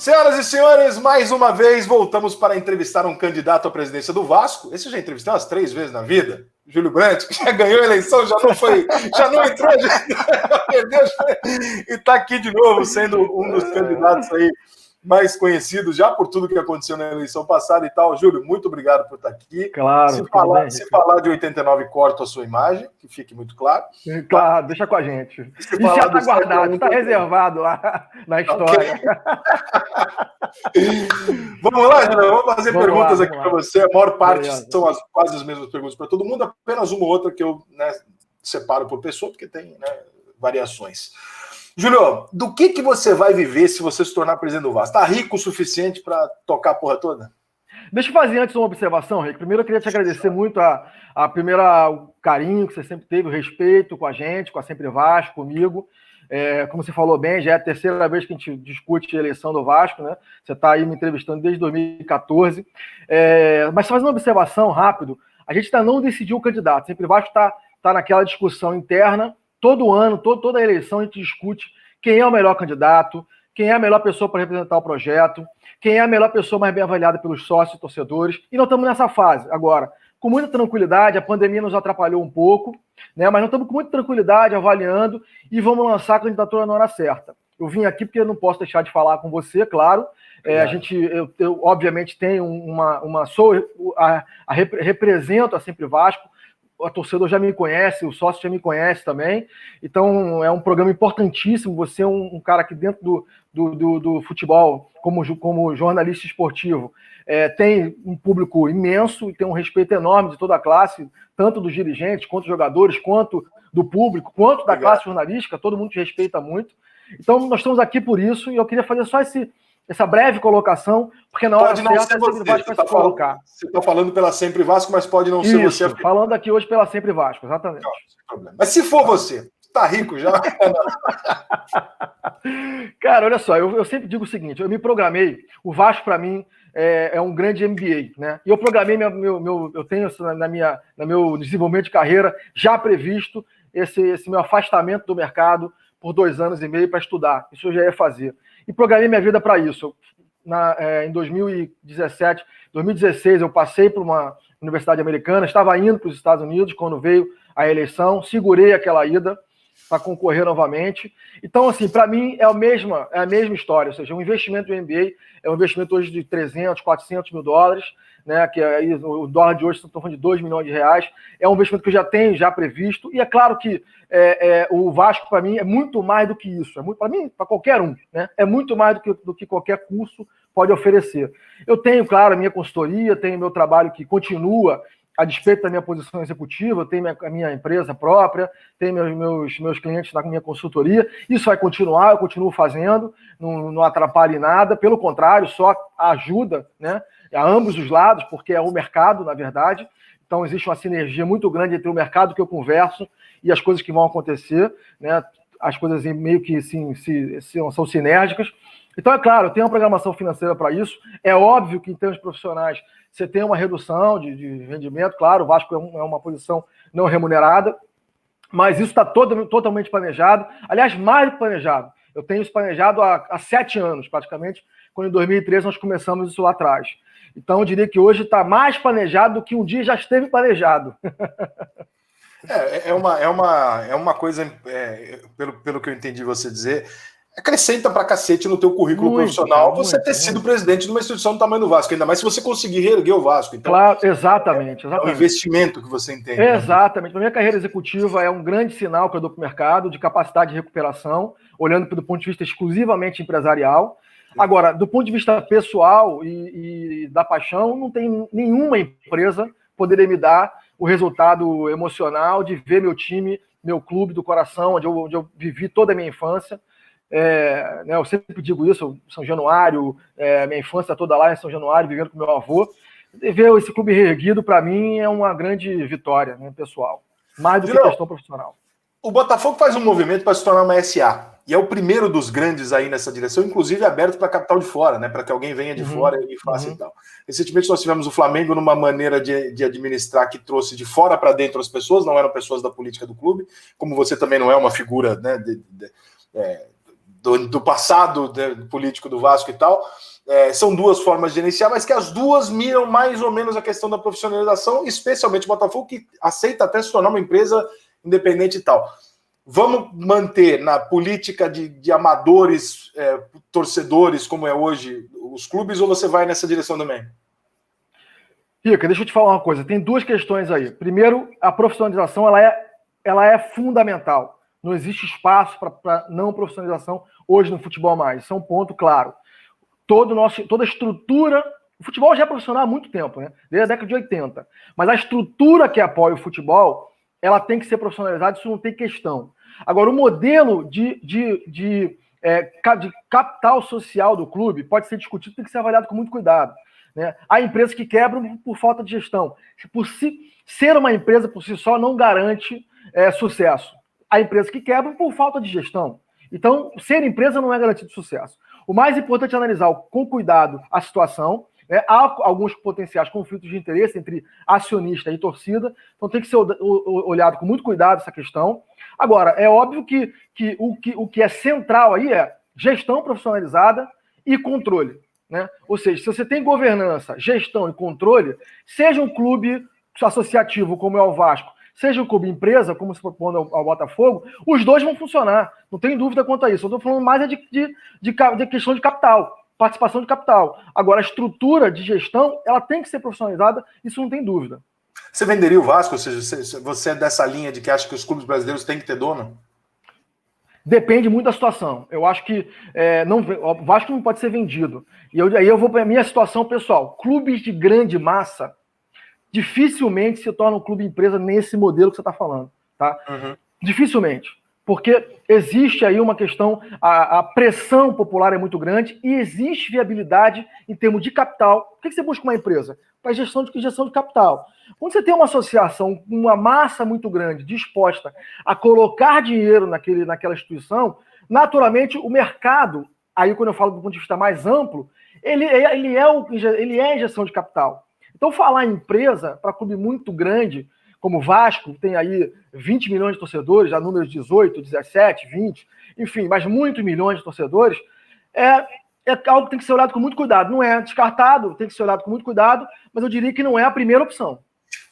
Senhoras e senhores, mais uma vez voltamos para entrevistar um candidato à presidência do Vasco. Esse eu já entrevistei umas 3 vezes na vida. Júlio Brandt, que já ganhou a eleição, já não entrou, já perdeu, e está aqui de novo, sendo um dos candidatos aí mais conhecidos, já por tudo que aconteceu na eleição passada e tal. Júlio, muito obrigado por estar aqui. Claro. Se falar de 89, corta a sua imagem, que fique muito claro. Claro, deixa com a gente. E já está guardado, está reservado lá na história. Okay. Vamos lá, Júlio, vamos fazer perguntas aqui para você. A maior parte são quase as mesmas perguntas para todo mundo, apenas uma ou outra que eu separo por pessoa, porque tem variações. Júlio, do que você vai viver se você se tornar presidente do Vasco? Tá rico o suficiente para tocar a porra toda? Deixa eu fazer antes uma observação, Rick. Primeiro eu queria te agradecer muito o carinho que você sempre teve, o respeito com a gente, com a Sempre Vasco, comigo. Como você falou bem, já é a terceira vez que a gente discute a eleição do Vasco, né? Você está aí me entrevistando desde 2014. Mas fazendo uma observação rápido, a gente ainda não decidiu o candidato. Sempre Vasco está naquela discussão interna. Todo ano, toda a eleição, a gente discute quem é o melhor candidato, quem é a melhor pessoa para representar o projeto, quem é a melhor pessoa mais bem avaliada pelos sócios e torcedores. E nós estamos nessa fase agora. Com muita tranquilidade, a pandemia nos atrapalhou um pouco, né? Mas nós estamos com muita tranquilidade, avaliando, e vamos lançar a candidatura na hora certa. Eu vim aqui porque eu não posso deixar de falar com você, claro. Eu obviamente tenho represento a Sempre Vasco. A torcedor já me conhece, o sócio já me conhece também. Então, é um programa importantíssimo. Você é um cara que dentro do futebol, como jornalista esportivo, tem um público imenso e tem um respeito enorme de toda a classe, tanto dos dirigentes, quanto dos jogadores, quanto do público, quanto da classe jornalística. Todo mundo te respeita muito. Então, nós estamos aqui por isso, e eu queria fazer só essa breve colocação, porque na hora pode não certa ser você. Você está falando pela Sempre Vasco, mas pode não ser você. Falando aqui hoje pela Sempre Vasco, exatamente. Não, sem problema. Mas se for você, tá rico já? Cara, olha só, eu sempre digo o seguinte, eu me programei, o Vasco para mim é um grande MBA, né? E eu programei eu tenho no meu desenvolvimento de carreira já previsto esse meu afastamento do mercado por 2 anos e meio para estudar. Isso eu já ia fazer. E programei minha vida para isso. Em 2016, eu passei por uma universidade americana, estava indo para os Estados Unidos quando veio a eleição, segurei aquela ida para concorrer novamente. Então, assim, para mim é a mesma história, ou seja, um investimento em MBA é um investimento hoje de 300, 400 mil dólares, né, que aí, o dólar de hoje estão falando de 2 milhões de reais, é um investimento que eu já tenho previsto, e é claro que o Vasco, para mim, é muito mais do que isso, para mim, para qualquer um, né, é muito mais do que qualquer curso pode oferecer. Eu tenho, claro, a minha consultoria, tenho meu trabalho que continua, a despeito da minha posição executiva, eu tenho a minha empresa própria, tenho meus clientes na minha consultoria, isso vai continuar, eu continuo fazendo, não atrapalha em nada, pelo contrário, só ajuda, né, a ambos os lados, porque é o mercado, na verdade. Então existe uma sinergia muito grande entre o mercado que eu converso e as coisas que vão acontecer, né, as coisas meio que são sinérgicas. Então, é claro, eu tenho uma programação financeira para isso. É óbvio que, em termos profissionais, você tem uma redução de rendimento. Claro, o Vasco é uma posição não remunerada, mas isso está totalmente planejado. Aliás, mais do que planejado. Eu tenho isso planejado há 7 anos, praticamente, quando em 2013 nós começamos isso lá atrás. Então, eu diria que hoje está mais planejado do que um dia já esteve planejado. É uma coisa, pelo que eu entendi você dizer, acrescenta pra cacete no teu currículo profissional você ter sido presidente de uma instituição do tamanho do Vasco, ainda mais se você conseguir reerguer o Vasco. Então, claro, exatamente. É um investimento que você entende. Exatamente. Né? A minha carreira executiva é um grande sinal que eu dou para o mercado de capacidade de recuperação, olhando do ponto de vista exclusivamente empresarial. Agora, do ponto de vista pessoal e da paixão, não tem nenhuma empresa poderia me dar o resultado emocional de ver meu time, meu clube do coração, onde eu vivi toda a minha infância. Eu sempre digo isso, São Januário, minha infância toda lá em São Januário, vivendo com meu avô. Ver esse clube reerguido, para mim, é uma grande vitória, né, pessoal. Mais do que questão profissional. O Botafogo faz um movimento para se tornar uma SA. E é o primeiro dos grandes aí nessa direção, inclusive aberto para capital de fora, né? Para que alguém venha de fora e faça e tal. Recentemente nós tivemos o Flamengo numa maneira de administrar que trouxe de fora para dentro as pessoas, não eram pessoas da política do clube, como você também não é uma figura, né, do passado político do Vasco e tal. São duas formas de gerenciar, mas que as duas miram mais ou menos a questão da profissionalização, especialmente o Botafogo, que aceita até se tornar uma empresa independente e tal. Vamos manter na política de amadores, torcedores, como é hoje, os clubes, ou você vai nessa direção também? Rica, deixa eu te falar uma coisa. Tem duas questões aí. Primeiro, a profissionalização ela é fundamental. Não existe espaço para não profissionalização hoje no futebol mais. Isso é um ponto claro. Toda a estrutura... O futebol já é profissional há muito tempo, né? Desde a década de 80. Mas a estrutura que apoia o futebol, ela tem que ser profissionalizada, isso não tem questão. Agora, o modelo de capital social do clube pode ser discutido, tem que ser avaliado com muito cuidado. Né? Há empresas que quebram por falta de gestão. Ser uma empresa por si só não garante sucesso. Há empresas que quebram por falta de gestão. Então, ser empresa não é garantia de sucesso. O mais importante é analisar com cuidado a situação. Há alguns potenciais conflitos de interesse entre acionista e torcida, então tem que ser olhado com muito cuidado essa questão. Agora, é óbvio que o que é central aí é gestão profissionalizada e controle. Né? Ou seja, se você tem governança, gestão e controle, seja um clube associativo como é o Vasco, seja um clube empresa, como se propondo ao Botafogo, os dois vão funcionar. Não tem dúvida quanto a isso. Eu estou falando mais de questão de capital, participação de capital. Agora, a estrutura de gestão, ela tem que ser profissionalizada, isso não tem dúvida. Você venderia o Vasco? Ou seja, você é dessa linha de que acha que os clubes brasileiros têm que ter dono? Depende muito da situação. Eu acho que o Vasco não pode ser vendido. E aí eu vou para a minha situação pessoal. Clubes de grande massa dificilmente se tornam um clube empresa nesse modelo que você está falando. Tá? Uhum. Dificilmente. Porque existe aí uma questão, a pressão popular é muito grande e existe viabilidade em termos de capital. Por que você busca uma empresa? Para gestão de capital. Quando você tem uma associação com uma massa muito grande disposta a colocar dinheiro naquela instituição, naturalmente o mercado, aí quando eu falo do ponto de vista mais amplo, ele é injeção de capital. Então falar em empresa para clube muito grande, como o Vasco, tem aí 20 milhões de torcedores, já números 18, 17, 20, enfim, mas muitos milhões de torcedores, é algo que tem que ser olhado com muito cuidado. Não é descartado, tem que ser olhado com muito cuidado, mas eu diria que não é a primeira opção.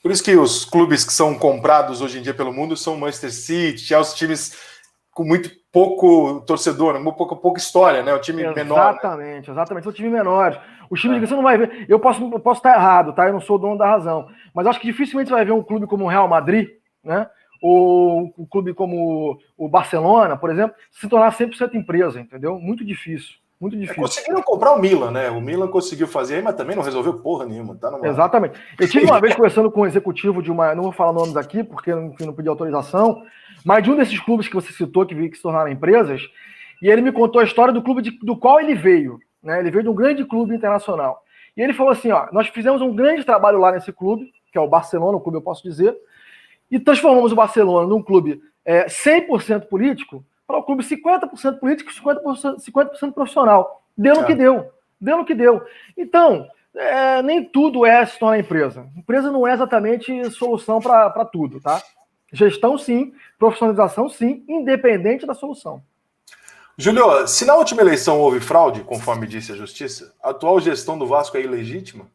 Por isso que os clubes que são comprados hoje em dia pelo mundo são Manchester City, Chelsea, times com muito pouco torcedor, pouca história, né? O time menor. Exatamente. São times menores. Os times que você não vai ver. Eu posso estar errado, tá? Eu não sou o dono da razão. Mas acho que dificilmente você vai ver um clube como o Real Madrid, né? Ou um clube como o Barcelona, por exemplo, se tornar 100% empresa, entendeu? Muito difícil. Muito difícil. Conseguiram comprar o Milan, né? O Milan conseguiu fazer, mas também não resolveu porra nenhuma. Tá numa... Exatamente. Eu tive uma vez conversando com um executivo de uma... Não vou falar nomes aqui, porque não pedi autorização, mas de um desses clubes que você citou, que se tornaram empresas, e ele me contou a história do clube do qual ele veio. Né? Ele veio de um grande clube internacional. E ele falou assim, nós fizemos um grande trabalho lá nesse clube, que é o Barcelona, o clube eu posso dizer, e transformamos o Barcelona num clube 100% político para o clube 50% político e 50% profissional. Deu no que deu. Deu no que deu. Então, nem tudo se torna empresa. Empresa não é exatamente solução para tudo, tá? Gestão, sim. Profissionalização, sim. Independente da solução. Júlio, se na última eleição houve fraude, conforme disse a Justiça, a atual gestão do Vasco é ilegítima?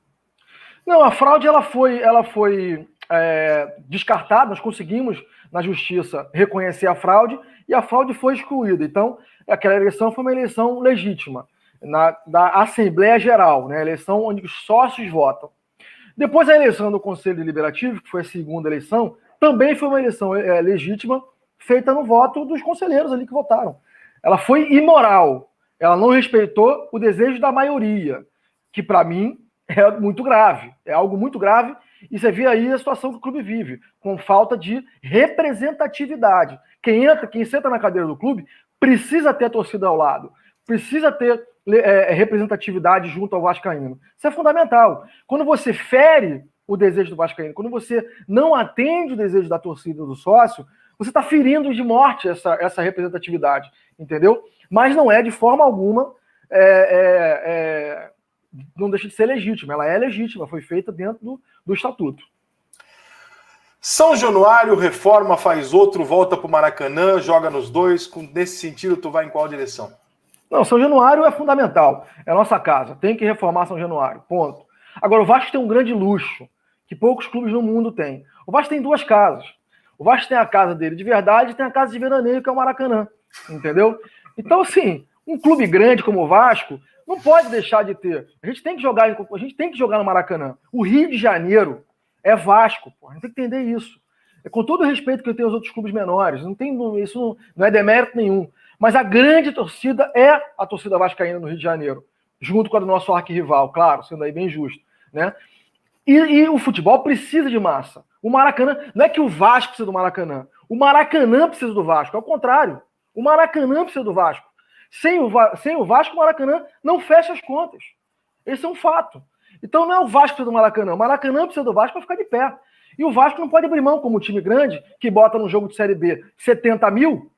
Não, a fraude ela foi descartada. Nós conseguimos, na Justiça, reconhecer a fraude e a fraude foi excluída. Então, aquela eleição foi uma eleição legítima. Da Assembleia Geral, né? Eleição onde os sócios votam. Depois a eleição do Conselho Deliberativo, que foi a segunda eleição, também foi uma eleição legítima, feita no voto dos conselheiros ali que votaram. Ela foi imoral, ela não respeitou o desejo da maioria, que para mim é muito grave, é algo muito grave, e você vê aí a situação que o clube vive, com falta de representatividade. Quem senta na cadeira do clube precisa ter a torcida ao lado, precisa ter representatividade junto ao vascaíno. Isso é fundamental. Quando você fere o desejo do vascaíno, quando você não atende o desejo da torcida do sócio, você está ferindo de morte essa representatividade, entendeu? Mas não é de forma alguma, não deixa de ser legítima. Ela é legítima, foi feita dentro do estatuto. São Januário, reforma, faz outro, volta para o Maracanã, joga nos dois. Nesse sentido, tu vai em qual direção? Não, São Januário é fundamental. É a nossa casa. Tem que reformar São Januário. Ponto. Agora, o Vasco tem um grande luxo que poucos clubes no mundo têm. O Vasco tem 2 casas. O Vasco tem a casa dele de verdade e tem a casa de veraneio, que é o Maracanã. Entendeu? Então, assim, um clube grande como o Vasco não pode deixar de ter. A gente tem que jogar no Maracanã. O Rio de Janeiro é Vasco. Pô. A gente tem que entender isso. É com todo o respeito que eu tenho aos outros clubes menores. Isso não é demérito nenhum. Mas a grande torcida é a torcida vascaína no Rio de Janeiro. Junto com a do nosso arquirrival, claro, sendo aí bem justo. Né? E o futebol precisa de massa. O Maracanã, não é que o Vasco precisa do Maracanã. O Maracanã precisa do Vasco. É o contrário. O Maracanã precisa do Vasco. Sem o Vasco, o Maracanã não fecha as contas. Esse é um fato. Então não é o Vasco que precisa do Maracanã. O Maracanã precisa do Vasco para ficar de pé. E o Vasco não pode abrir mão, como um time grande, que bota no jogo de Série B 70 mil,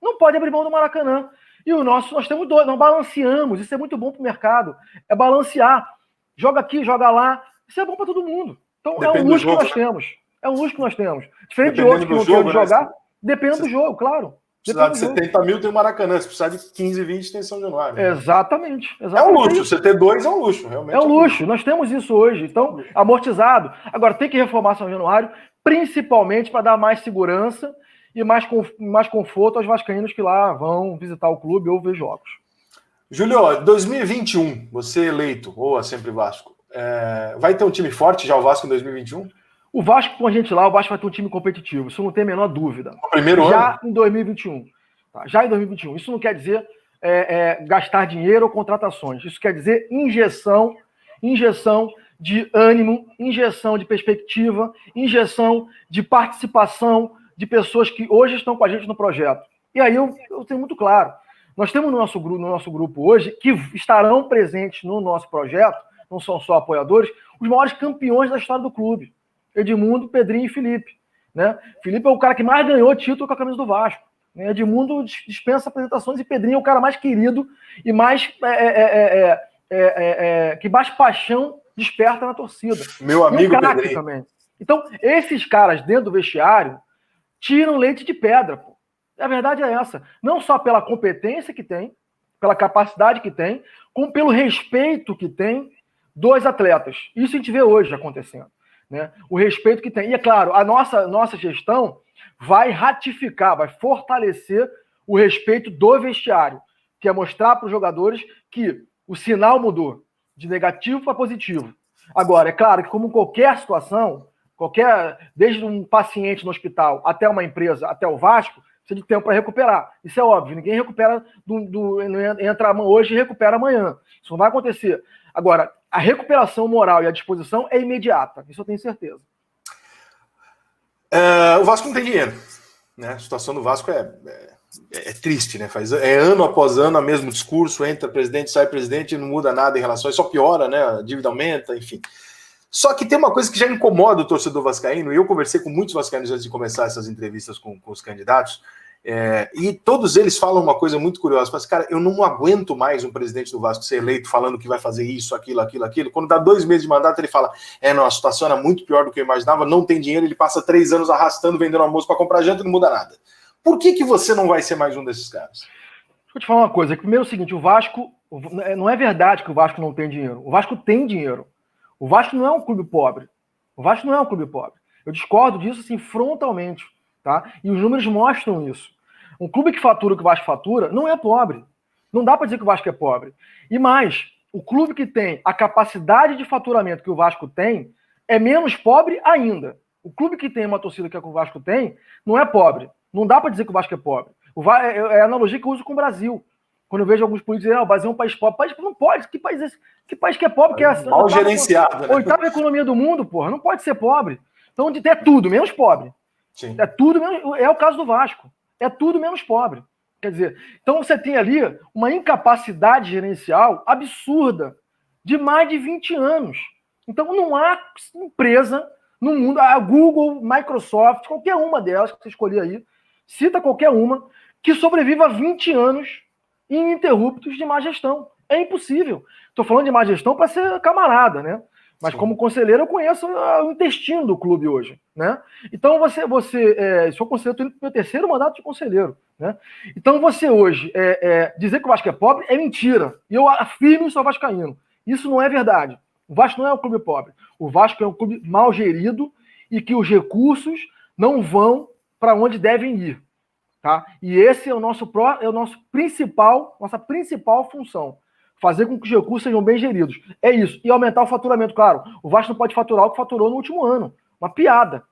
não pode abrir mão do Maracanã. E o nosso, nós temos 2, nós balanceamos. Isso é muito bom para o mercado. É balancear. Joga aqui, joga lá. Isso é bom para todo mundo. Então depende, é um luxo que nós temos. É um luxo que nós temos. Diferente de outros que não querem jogar, depende do jogo, claro. Se precisar de 70 mil, tem o Maracanã. Se precisar de 15, 20, tem São Januário. Né? Exatamente. É um luxo. Você ter 2 é um luxo, realmente. É um luxo. Nós temos isso hoje. Então, amortizado. Agora, tem que reformar São Januário, principalmente para dar mais segurança e mais conforto aos vascaínos que lá vão visitar o clube ou ver jogos. Júlio, 2021, você eleito, ou a Sempre Vasco, vai ter um time forte já o Vasco em 2021? O Vasco, com a gente lá, o Vasco vai ter um time competitivo, isso não tem a menor dúvida. No primeiro ano? Já em 2021. Tá? Já em 2021. Isso não quer dizer gastar dinheiro ou contratações. Isso quer dizer injeção de ânimo, injeção de perspectiva, injeção de participação de pessoas que hoje estão com a gente no projeto. E aí eu tenho muito claro. Nós temos no nosso grupo hoje, que estarão presentes no nosso projeto, não são só apoiadores, os maiores campeões da história do clube. Edmundo, Pedrinho e Felipe. Né? Felipe é o cara que mais ganhou título com a camisa do Vasco. Né? Edmundo dispensa apresentações e Pedrinho é o cara mais querido e mais que mais paixão desperta na torcida. Meu amigo Pedrinho também. Então, esses caras dentro do vestiário tiram leite de pedra. Pô. A verdade é essa. Não só pela competência que tem, pela capacidade que tem, como pelo respeito que tem dos atletas. Isso a gente vê hoje acontecendo. Né? O respeito que tem. E, é claro, a nossa gestão vai ratificar, vai fortalecer o respeito do vestiário, que é mostrar para os jogadores que o sinal mudou, de negativo para positivo. Agora, é claro que como qualquer situação, desde um paciente no hospital até uma empresa, até o Vasco, precisa de tempo para recuperar. Isso é óbvio, ninguém recupera, entra hoje e recupera amanhã. Isso não vai acontecer. Agora, a recuperação moral e a disposição é imediata, isso eu tenho certeza. O Vasco não tem dinheiro. Né? A situação do Vasco é triste, né? É ano após ano o mesmo discurso, entra presidente, sai presidente, não muda nada em relação a isso, só piora, né? A dívida aumenta, enfim. Só que tem uma coisa que já incomoda o torcedor vascaíno, e eu conversei com muitos vascaínos antes de começar essas entrevistas com os candidatos, e todos eles falam uma coisa muito curiosa, mas, cara, eu não aguento mais um presidente do Vasco ser eleito falando que vai fazer isso, aquilo. Quando dá 2 meses de mandato, ele fala, não, a situação era muito pior do que eu imaginava, não tem dinheiro, ele passa 3 anos arrastando, vendendo almoço para comprar janta e não muda nada. Por que você não vai ser mais um desses caras? Deixa eu te falar uma coisa, primeiro é o seguinte, o Vasco, não é verdade que o Vasco não tem dinheiro, o Vasco tem dinheiro. O Vasco não é um clube pobre. O Vasco não é um clube pobre. Eu discordo disso, assim, frontalmente. Tá? E os números mostram isso. Um clube que fatura o que o Vasco fatura não é pobre. Não dá para dizer que o Vasco é pobre. E mais, o clube que tem a capacidade de faturamento que o Vasco tem é menos pobre ainda. O clube que tem uma torcida que o Vasco tem não é pobre. Não dá para dizer que o Vasco é pobre. É a analogia que eu uso com o Brasil. Quando eu vejo alguns políticos dizendo, o Brasil é um país pobre. País não pode. Que país é esse? Que país que é pobre? Que é mal gerenciado. Né? Oitava economia do mundo, porra. Não pode ser pobre. Então, é tudo, menos pobre. Sim. É tudo menos... É o caso do Vasco. É tudo menos pobre. Quer dizer, então você tem ali uma incapacidade gerencial absurda de mais de 20 anos. Então, não há empresa no mundo, a Google, Microsoft, qualquer uma delas que você escolher aí, cita qualquer uma, que sobreviva a 20 anos ininterruptos de má gestão. É impossível. Estou falando de má gestão para ser camarada, né? Mas como conselheiro eu conheço o intestino do clube hoje, né? Então sou conselheiro, estou indo para o meu terceiro mandato de conselheiro, né? Então você hoje dizer que o Vasco é pobre é mentira. E eu afirmo isso ao vascaíno. Isso não é verdade. O Vasco não é um clube pobre. O Vasco é um clube mal gerido e que os recursos não vão para onde devem ir. Tá? E esse é nossa principal função. Fazer com que os recursos sejam bem geridos. É isso. E aumentar o faturamento, claro. O Vasco não pode faturar o que faturou no último ano. Uma piada.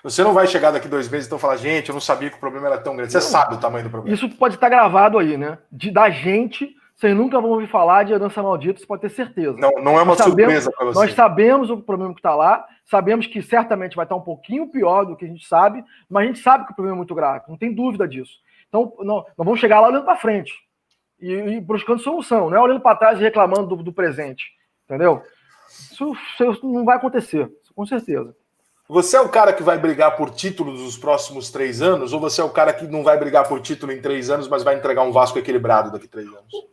Você não vai chegar daqui 2 meses e então falar, gente, eu não sabia que o problema era tão grande. Você sabe o tamanho do problema. Isso pode estar gravado aí, né? Da gente, vocês nunca vão ouvir falar de herança maldita, você pode ter certeza. Não é uma surpresa para você. Nós sabemos o problema que está lá, sabemos que certamente vai estar um pouquinho pior do que a gente sabe, mas a gente sabe que o problema é muito grave, não tem dúvida disso. Então, nós vamos chegar lá olhando para frente e buscando solução, não é olhando para trás e reclamando do presente, entendeu? Isso não vai acontecer, com certeza. Você é o cara que vai brigar por títulos nos próximos 3 anos, ou você é o cara que não vai brigar por título em 3 anos, mas vai entregar um Vasco equilibrado daqui a 3 anos?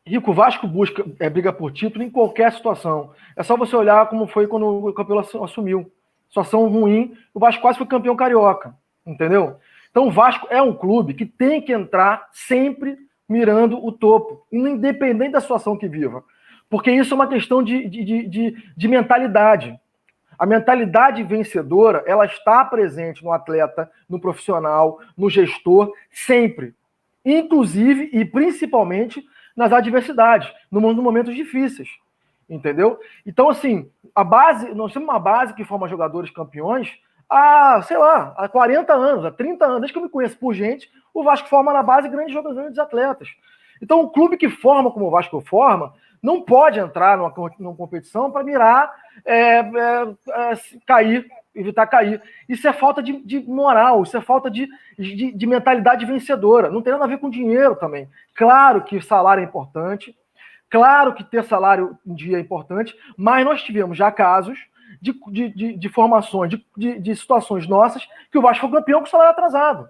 Rico, o Vasco busca briga por título em qualquer situação. É só você olhar como foi quando o campeão assumiu. Situação ruim, o Vasco quase foi campeão carioca, entendeu? Então o Vasco é um clube que tem que entrar sempre mirando o topo, independente da situação que viva. Porque isso é uma questão de mentalidade. A mentalidade vencedora, ela está presente no atleta, no profissional, no gestor, sempre. Inclusive e principalmente nas adversidades, nos momentos difíceis. Entendeu? Então, assim, nós temos uma base que forma jogadores campeões há 40 anos, há 30 anos. Desde que eu me conheço por gente, o Vasco forma na base grandes jogadores, atletas. Então, um clube que forma como o Vasco forma, não pode entrar numa competição para mirar cair, evitar cair. Isso é falta de moral, isso é falta de mentalidade vencedora. Não tem nada a ver com dinheiro também. Claro que salário é importante, claro que ter salário em dia é importante, mas nós tivemos já casos de formações, de situações nossas, que o Vasco foi campeão com salário atrasado.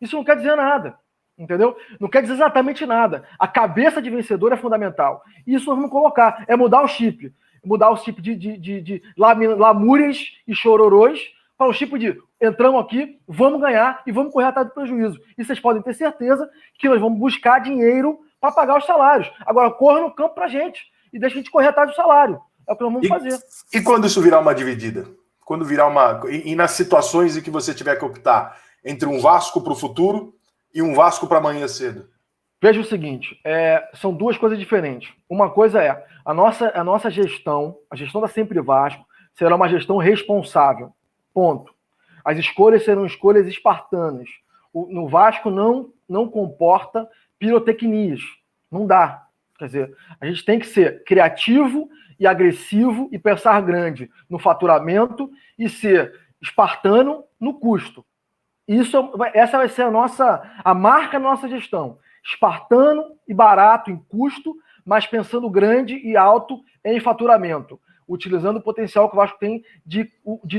Isso não quer dizer nada. Entendeu? Não quer dizer exatamente nada. A cabeça de vencedor é fundamental. Isso nós vamos colocar. É mudar o chip. Mudar o chip de lamúrias e chororôs para o chip de entramos aqui, vamos ganhar e vamos correr atrás do prejuízo. E vocês podem ter certeza que nós vamos buscar dinheiro para pagar os salários. Agora, corra no campo para a gente e deixa a gente correr atrás do salário. É o que nós vamos fazer. E quando isso virar uma dividida? Quando virar uma... E nas situações em que você tiver que optar entre um Vasco para o futuro e um Vasco para amanhã cedo? Veja o seguinte, são duas coisas diferentes. Uma coisa é, a nossa gestão, a gestão da Sempre Vasco, será uma gestão responsável. Ponto. As escolhas serão escolhas espartanas. No Vasco não comporta pirotecnias. Não dá. Quer dizer, a gente tem que ser criativo e agressivo e pensar grande no faturamento e ser espartano no custo. Essa vai ser a marca da nossa gestão. Espartano e barato em custo, mas pensando grande e alto em faturamento, utilizando o potencial que o Vasco tem de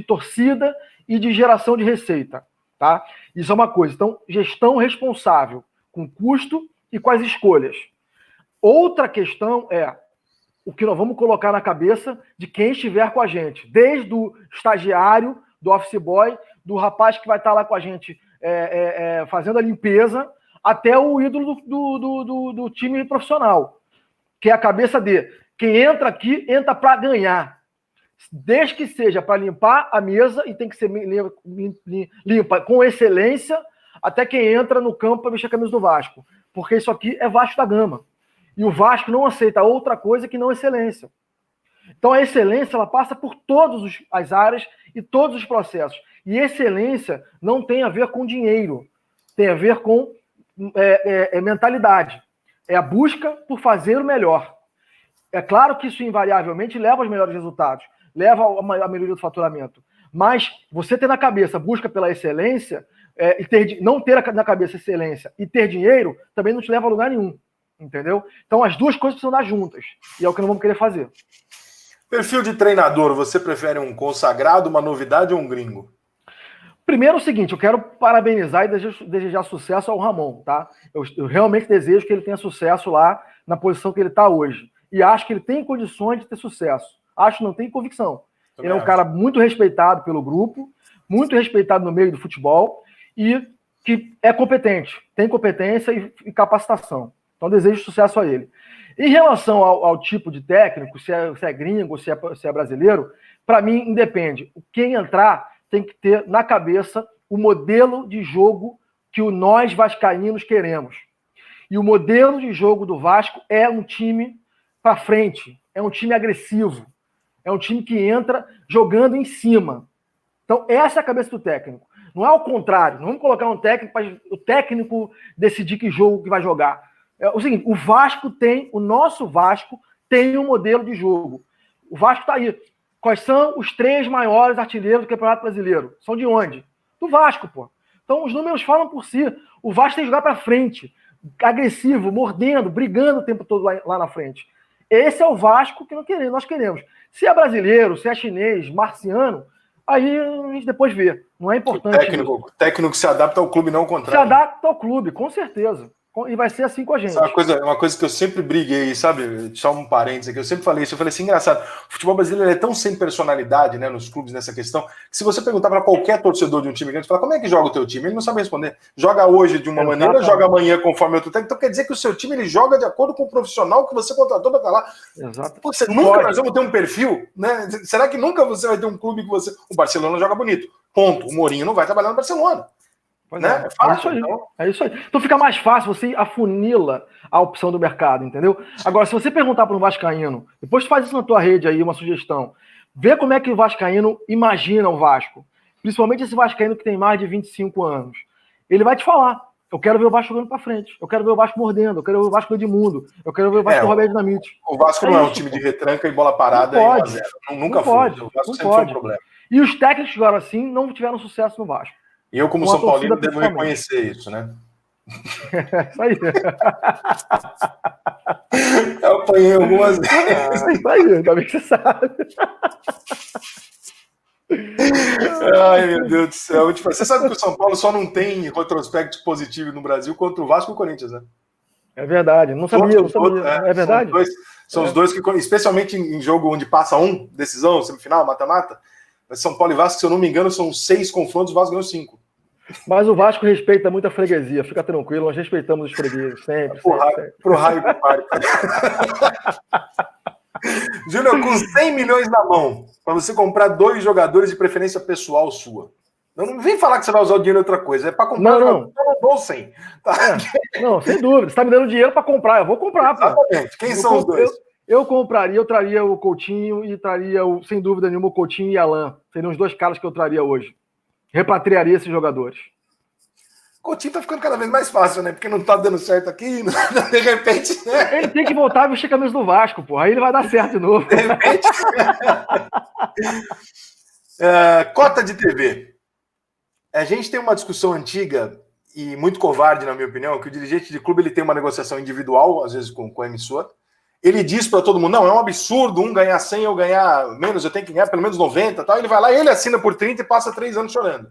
torcida e de geração de receita. Tá? Isso é uma coisa. Então, gestão responsável, com custo e com as escolhas. Outra questão é o que nós vamos colocar na cabeça de quem estiver com a gente, desde o estagiário, do office boy, do rapaz que vai estar lá com a gente fazendo a limpeza, até o ídolo do time profissional, que é a cabeça de quem entra aqui, entra para ganhar, desde que seja para limpar a mesa, e tem que ser limpa com excelência, até quem entra no campo para vestir a camisa do Vasco, porque isso aqui é Vasco da Gama, e o Vasco não aceita outra coisa que não excelência. Então a excelência ela passa por todas as áreas e todos os processos. E excelência não tem a ver com dinheiro, tem a ver com mentalidade. É a busca por fazer o melhor. É claro que isso invariavelmente leva aos melhores resultados, leva à melhoria do faturamento. Mas você ter na cabeça busca pela excelência, não ter na cabeça excelência e ter dinheiro, também não te leva a lugar nenhum. Entendeu? Então as duas coisas precisam dar juntas. E é o que nós vamos querer fazer. Perfil de treinador, você prefere um consagrado, uma novidade ou um gringo? Primeiro é o seguinte, eu quero parabenizar e desejar sucesso ao Ramon, tá? Eu realmente desejo que ele tenha sucesso lá na posição que ele está hoje. e acho que ele tem condições de ter sucesso. Acho que não tem convicção. Ele é um cara muito respeitado pelo grupo, muito respeitado no meio do futebol e que é competente, tem competência e capacitação. Então, desejo sucesso a ele. Em relação ao tipo de técnico, se é gringo, se é brasileiro, para mim, independe. Quem entrar tem que ter na cabeça o modelo de jogo que nós vascaínos queremos. E o modelo de jogo do Vasco é um time para frente, é um time agressivo, é um time que entra jogando em cima. Então, essa é a cabeça do técnico. Não é o contrário. Não vamos colocar um técnico para o técnico decidir que jogo que vai jogar. É o seguinte, o nosso Vasco tem um modelo de jogo. O Vasco está aí. Quais são os 3 maiores artilheiros do Campeonato Brasileiro? São de onde? Do Vasco, pô. Então, os números falam por si. O Vasco tem que jogar para frente, agressivo, mordendo, brigando o tempo todo lá na frente. Esse é o Vasco que nós queremos. Se é brasileiro, se é chinês, marciano, aí a gente depois vê. Não é importante. O técnico se adapta ao clube, não ao contrário. Se adapta ao clube, com certeza. E vai ser assim com a gente. Uma coisa que eu sempre briguei, sabe? Só um parênteses aqui, eu sempre falei isso. Eu falei assim, engraçado, o futebol brasileiro é tão sem personalidade, né, nos clubes nessa questão, que se você perguntar para qualquer torcedor de um time grande, falar como é que joga o teu time, ele não sabe responder. Joga hoje de uma maneira, joga amanhã conforme outro técnico. Então quer dizer que o seu time ele joga de acordo com o profissional que você contratou para estar lá. Exato. Pô, nós vamos ter um perfil, né? Será que nunca você vai ter um clube que você... O Barcelona joga bonito. Ponto. O Mourinho não vai trabalhar no Barcelona. Né? É isso aí. Então fica mais fácil, você afunila a opção do mercado, entendeu? Agora, se você perguntar para um vascaíno, depois faz isso na tua rede aí, uma sugestão, vê como é que o vascaíno imagina o Vasco, principalmente esse vascaíno que tem mais de 25 anos. Ele vai te falar, eu quero ver o Vasco jogando para frente, eu quero ver o Vasco mordendo, eu quero ver o Vasco do Edmundo, eu quero ver o Vasco do Roberto Dinamite. O Vasco não é um time de retranca e bola parada não pode, nunca foi. O Vasco sempre foi um problema. E os técnicos que jogaram assim não tiveram sucesso no Vasco. E eu, como São Paulino, devo reconhecer isso, né? Isso aí. Eu apanhei algumas vezes. Isso aí, ainda bem que você sabe. Ai, meu Deus do céu. Tipo, você sabe que o São Paulo só não tem retrospecto positivo no Brasil contra o Vasco e o Corinthians, né? É verdade, não sabia. É verdade? São os dois que, especialmente em jogo onde passa decisão, semifinal, mata-mata, São Paulo e Vasco, se eu não me engano, são 6 confrontos, o Vasco ganhou 5. Mas o Vasco respeita muito a freguesia, fica tranquilo, nós respeitamos os fregueses, sempre. Pro raio do pai. Júnior, com 100 milhões na mão, para você comprar 2 jogadores de preferência pessoal sua. Não vem falar que você vai usar o dinheiro em outra coisa, é para comprar não. Eu dou 100. Tá? Não, sem dúvida, você está me dando dinheiro para comprar, eu vou comprar. Exatamente. Quem são os dois? Eu compraria, eu traria o Coutinho e traria, sem dúvida nenhuma, o Coutinho e Alain. Seriam os 2 caras que eu traria hoje. Repatriaria esses jogadores. O Coutinho tá ficando cada vez mais fácil, né? Porque não tá dando certo aqui, de repente... Né? Ele tem que voltar a vestir a camisa do Vasco, pô. Aí ele vai dar certo de novo. De repente... Cota de TV. A gente tem uma discussão antiga e muito covarde, na minha opinião, que o dirigente de clube ele tem uma negociação individual, às vezes com a emissora. Ele diz para todo mundo, não, é um absurdo um ganhar 100, eu ganhar menos, eu tenho que ganhar pelo menos 90, tal. Ele vai lá, ele assina por 30 e passa 3 anos chorando.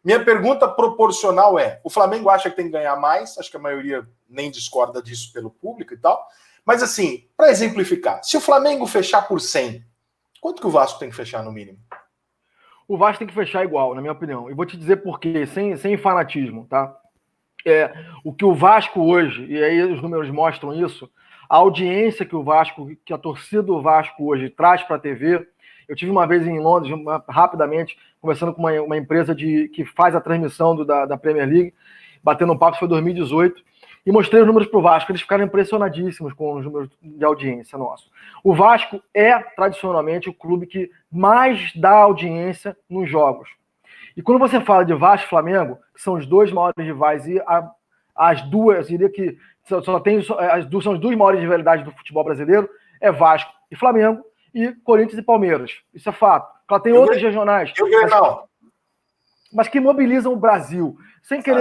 Minha pergunta proporcional é, o Flamengo acha que tem que ganhar mais, acho que a maioria nem discorda disso pelo público e tal, mas assim, para exemplificar, se o Flamengo fechar por 100, quanto que o Vasco tem que fechar no mínimo? O Vasco tem que fechar igual, na minha opinião. E vou te dizer por quê, sem fanatismo, tá? O que o Vasco hoje, e aí os números mostram isso, a audiência que o Vasco, que a torcida do Vasco hoje traz para a TV. Eu tive uma vez em Londres, rapidamente, conversando com uma empresa que faz a transmissão da Premier League, batendo um papo, foi 2018, e mostrei os números para o Vasco. Eles ficaram impressionadíssimos com os números de audiência nosso. O Vasco é, tradicionalmente, o clube que mais dá audiência nos jogos. E quando você fala de Vasco e Flamengo, que são os 2 maiores rivais, e as duas, eu diria que são as 2 maiores rivalidades do futebol brasileiro, é Vasco e Flamengo, e Corinthians e Palmeiras. Isso é fato. Claro, tem outros regionais. E o Grenal? Mas que mobilizam o Brasil. Sem querer.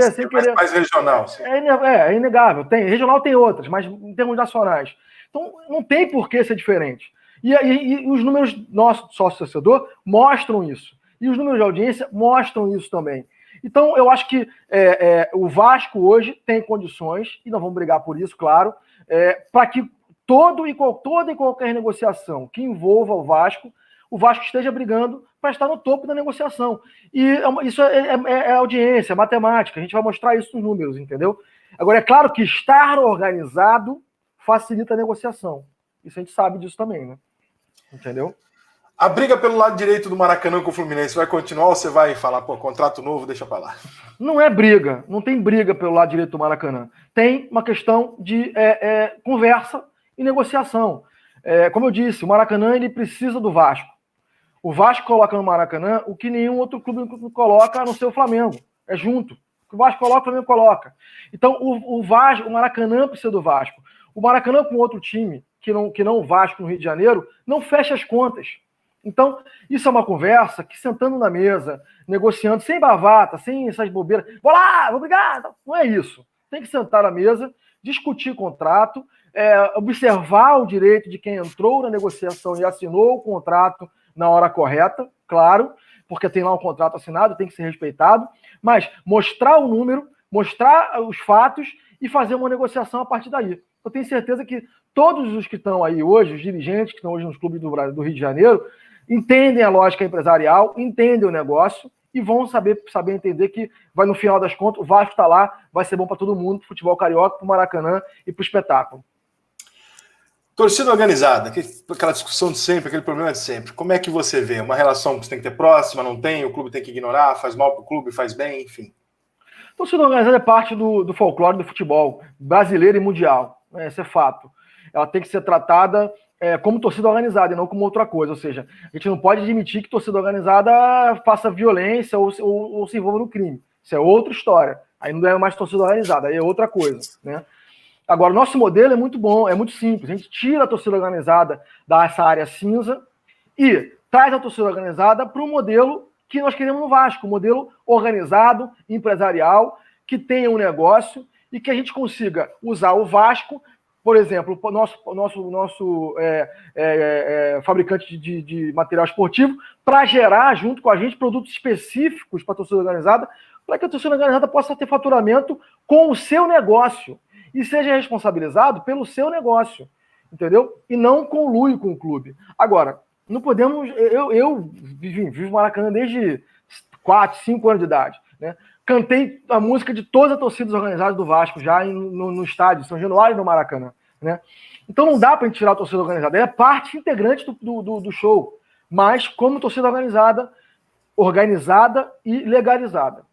Mais regional. É inegável. Regional tem outras, mas em termos nacionais. Então, não tem por que ser diferente. E os números nosso sócio-torcedor mostram isso. E os números de audiência mostram isso também. Então, eu acho que o Vasco hoje tem condições, e nós vamos brigar por isso, claro, para que toda e qualquer negociação que envolva o Vasco esteja brigando para estar no topo da negociação. E isso é audiência, é matemática, a gente vai mostrar isso nos números, entendeu? Agora, é claro que estar organizado facilita a negociação. Isso a gente sabe disso também, né? Entendeu? A briga pelo lado direito do Maracanã com o Fluminense vai continuar ou você vai falar, pô, contrato novo, deixa pra lá? Não é briga, não tem briga pelo lado direito do Maracanã. Tem uma questão de conversa e negociação. Como eu disse, o Maracanã ele precisa do Vasco. O Vasco coloca no Maracanã o que nenhum outro clube coloca no seu Flamengo. É junto. O que o Vasco coloca, o Flamengo coloca. Então, o Maracanã precisa do Vasco. O Maracanã com outro time, que não o Vasco no Rio de Janeiro, não fecha as contas. Então, isso é uma conversa que, sentando na mesa, negociando, sem bravata, sem essas bobeiras, vou lá, vou brigar, não é isso. Tem que sentar na mesa, discutir contrato, observar o direito de quem entrou na negociação e assinou o contrato na hora correta, claro, porque tem lá um contrato assinado, tem que ser respeitado, mas mostrar o número, mostrar os fatos e fazer uma negociação a partir daí. Eu tenho certeza que todos os que estão aí hoje, os dirigentes que estão hoje nos clubes do Rio de Janeiro, entendem a lógica empresarial, entendem o negócio e vão saber entender que vai, no final das contas, o Vasco está lá, vai ser bom para todo mundo, pro futebol carioca, pro Maracanã e pro espetáculo. Torcida organizada, aquela discussão de sempre, aquele problema de sempre. Como é que você vê? Uma relação que você tem que ter próxima, não tem, o clube tem que ignorar, faz mal pro clube, faz bem, enfim. Torcida organizada é parte do folclore do futebol brasileiro e mundial. Esse é fato. Ela tem que ser tratada como torcida organizada e não como outra coisa. Ou seja, a gente não pode admitir que torcida organizada faça violência ou se envolva no crime. Isso é outra história. Aí não é mais torcida organizada, aí é outra coisa, né? Agora, o nosso modelo é muito bom, é muito simples. A gente tira a torcida organizada dessa área cinza e traz a torcida organizada para o modelo que nós queremos no Vasco, um modelo organizado, empresarial, que tenha um negócio e que a gente consiga usar o Vasco, por exemplo, o nosso fabricante de material esportivo, para gerar, junto com a gente, produtos específicos para a torcida organizada, para que a torcida organizada possa ter faturamento com o seu negócio e seja responsabilizado pelo seu negócio, entendeu? E não conlui com o clube. Agora, não podemos... Eu vivo Maracanã desde 4, 5 anos de idade, né? Cantei a música de todas as torcidas organizadas do Vasco já no estádio, São Januário, no Maracanã, né? Então não dá para a gente tirar a torcida organizada. É parte integrante do show, mas como torcida organizada e legalizada.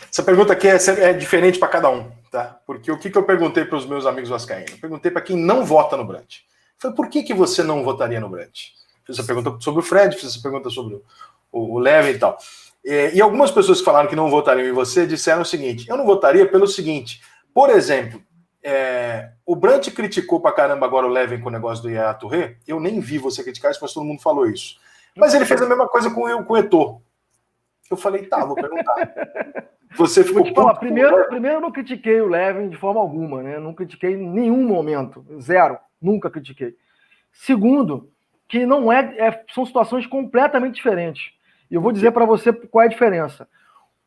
Essa pergunta aqui é diferente para cada um, tá? Porque o que eu perguntei para os meus amigos vascaínos? Eu perguntei para quem não vota no Brant. Falei, por que você não votaria no Brant? Fiz essa pergunta sobre o Fred, fiz essa pergunta sobre o Levin e tal. E algumas pessoas que falaram que não votariam em você disseram o seguinte: eu não votaria pelo seguinte, por exemplo, o Brant criticou pra caramba agora o Levin com o negócio do Yaya Touré. Eu nem vi você criticar isso, mas todo mundo falou isso. Mas ele fez a mesma coisa com o Eto'o. Eu falei, tá, vou perguntar. Você ficou... Vou te falar, primeiro eu não critiquei o Levin de forma alguma, né? Não critiquei em nenhum momento, zero, nunca critiquei. Segundo, que não são situações completamente diferentes. E eu vou dizer para você qual é a diferença.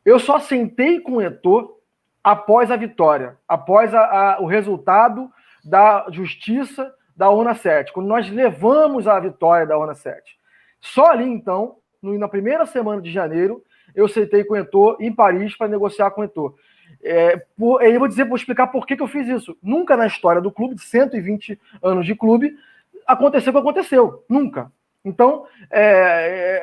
Eu só sentei com o Eto'o após a vitória, após o resultado da justiça da ONU 7, quando nós levamos a vitória da ONU 7. Só ali, então, na primeira semana de janeiro, eu sentei com o Eto'o em Paris para negociar com o Eto'o. Vou explicar por que eu fiz isso. Nunca na história do clube, de 120 anos de clube, aconteceu o que aconteceu. Nunca. Então,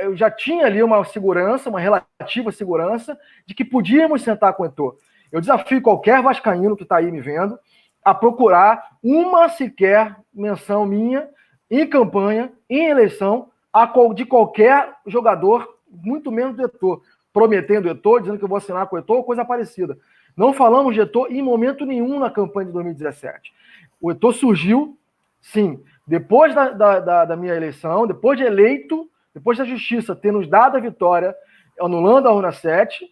eu já tinha ali uma segurança, uma relativa segurança, de que podíamos sentar com o Eto'o. Eu desafio qualquer vascaíno que está aí me vendo a procurar uma sequer menção minha em campanha, em eleição, de qualquer jogador, muito menos do Eto'o, prometendo o Eto'o, dizendo que eu vou assinar com o Eto'o, coisa parecida. Não falamos de Eto'o em momento nenhum na campanha de 2017. O Eto'o surgiu, sim, depois da minha eleição, depois de eleito, depois da justiça ter nos dado a vitória, anulando a ONU 7,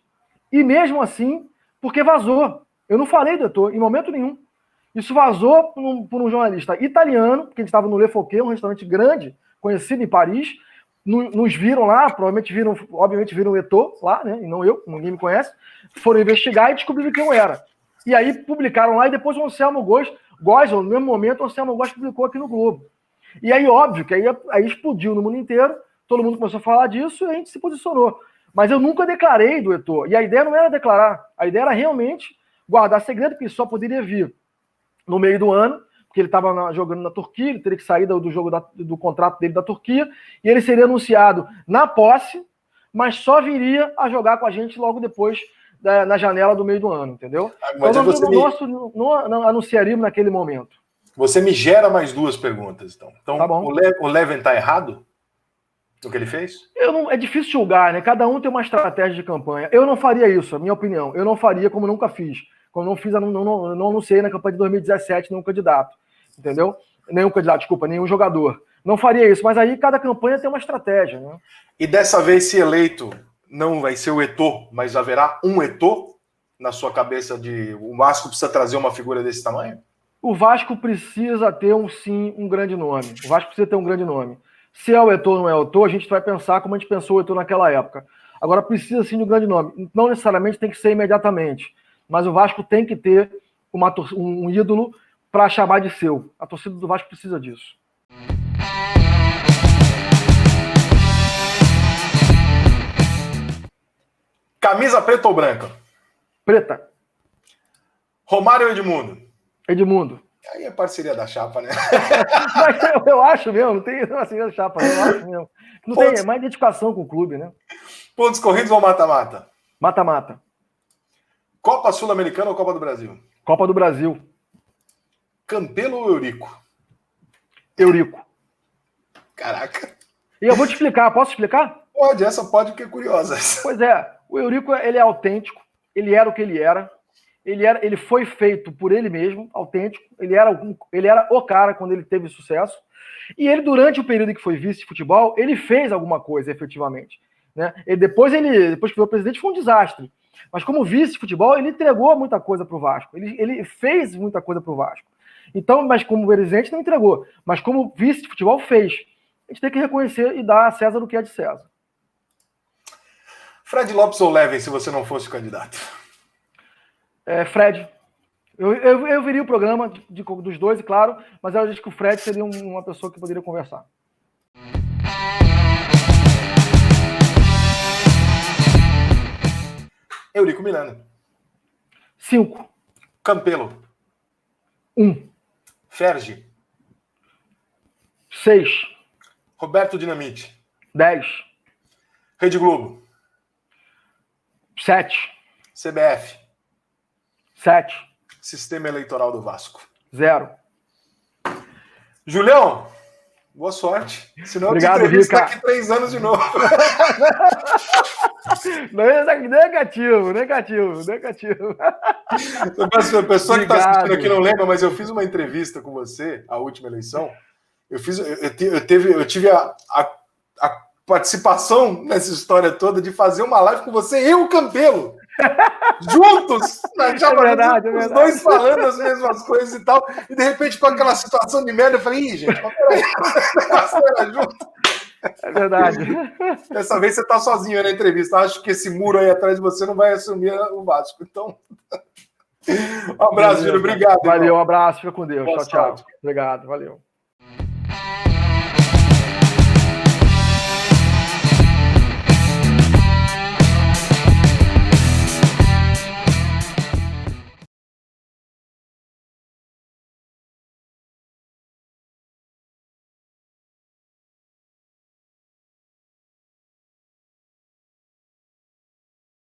e mesmo assim, porque vazou. Eu não falei do Eto'o em momento nenhum. Isso vazou por um jornalista italiano, que a gente estava no Le Fouquet, um restaurante grande, conhecido em Paris. Nos viram lá, obviamente viram o Eto'o lá, né? E não eu, ninguém me conhece. Foram investigar e descobriram quem eu era. E aí publicaram lá, e depois o Anselmo Góes Góes, no mesmo momento, o Anselmo Góes publicou aqui no Globo. E aí, óbvio, que aí explodiu no mundo inteiro, todo mundo começou a falar disso e a gente se posicionou. Mas eu nunca declarei do Eto'o. E a ideia não era declarar, a ideia era realmente guardar segredo, porque só poderia vir no meio do ano, porque ele estava jogando na Turquia, ele teria que sair do jogo do contrato dele da Turquia, e ele seria anunciado na posse, mas só viria a jogar com a gente logo depois na janela do meio do ano, entendeu? Mas então não anunciaríamos naquele momento. Você me gera mais duas perguntas, então. Então, tá bom. O Leven está errado no que ele fez? É difícil julgar, né? Cada um tem uma estratégia de campanha. Eu não faria isso, a minha opinião. Eu não faria como nunca fiz. Como não fiz, não anunciei na campanha de 2017 nenhum candidato, entendeu? Nenhum jogador. Não faria isso, mas aí cada campanha tem uma estratégia, né? E dessa vez, se eleito, não vai ser o Eto'o, mas haverá um Eto'o na sua cabeça de o Vasco precisa trazer uma figura desse tamanho? O Vasco precisa ter um grande nome. O Vasco precisa ter um grande nome. Se é o Eto'o ou não é o Eto'o, a gente vai pensar como a gente pensou o Eto'o naquela época. Agora precisa sim de um grande nome. Não necessariamente tem que ser imediatamente, mas o Vasco tem que ter um ídolo para chamar de seu. A torcida do Vasco precisa disso. Camisa preta ou branca? Preta. Romário ou Edmundo? Edmundo. Aí é parceria da chapa, né? Mas eu acho mesmo, não tem parceria da chapa, eu acho mesmo. Não tem, é mais identificação com o clube, né? Pontos corridos ou mata-mata? Mata-mata. Copa Sul-Americana ou Copa do Brasil? Copa do Brasil. Campelo ou Eurico? Eurico. Caraca. E eu vou te explicar, posso explicar? Pode, essa pode, porque é curiosa. Pois é, o Eurico, ele é autêntico, ele era o que ele era, ele foi feito por ele mesmo, autêntico, ele era o cara quando ele teve sucesso, e ele, durante o período em que foi vice de futebol, ele fez alguma coisa, efetivamente. Né? Depois que foi presidente, foi um desastre. Mas como vice de futebol, ele entregou muita coisa para o Vasco, ele fez muita coisa para o Vasco. Então, mas como presidente não entregou, mas como vice de futebol fez. A gente tem que reconhecer e dar a César o que é de César. Fred Lopes ou Leven, se você não fosse candidato? Fred. Eu viria o programa dos dois, e claro, mas eu acho que o Fred seria uma pessoa que poderia conversar. Eurico Miranda. 5. Campelo. 1. Fergi. 6. Roberto Dinamite. 10. Rede Globo. 7. CBF. 7. Sistema Eleitoral do Vasco. 0. Julião, boa sorte. Senão obrigado, eu te entrevisto daqui 3 anos de novo. Negativo. A pessoa que está assistindo aqui não lembra, mas eu fiz uma entrevista com você, a última eleição. Eu tive a participação nessa história toda de fazer uma live com você e o Campelo. Juntos, os dois falando as mesmas coisas e tal, e de repente com aquela situação de merda, eu falei, gente, mas peraí, junto. É verdade. Dessa vez você tá sozinho na entrevista, acho que esse muro aí atrás de você não vai assumir o Vasco, então um abraço, Júlio, obrigado. Valeu, um abraço, fica com Deus, Boa tchau. sorte. Obrigado, valeu.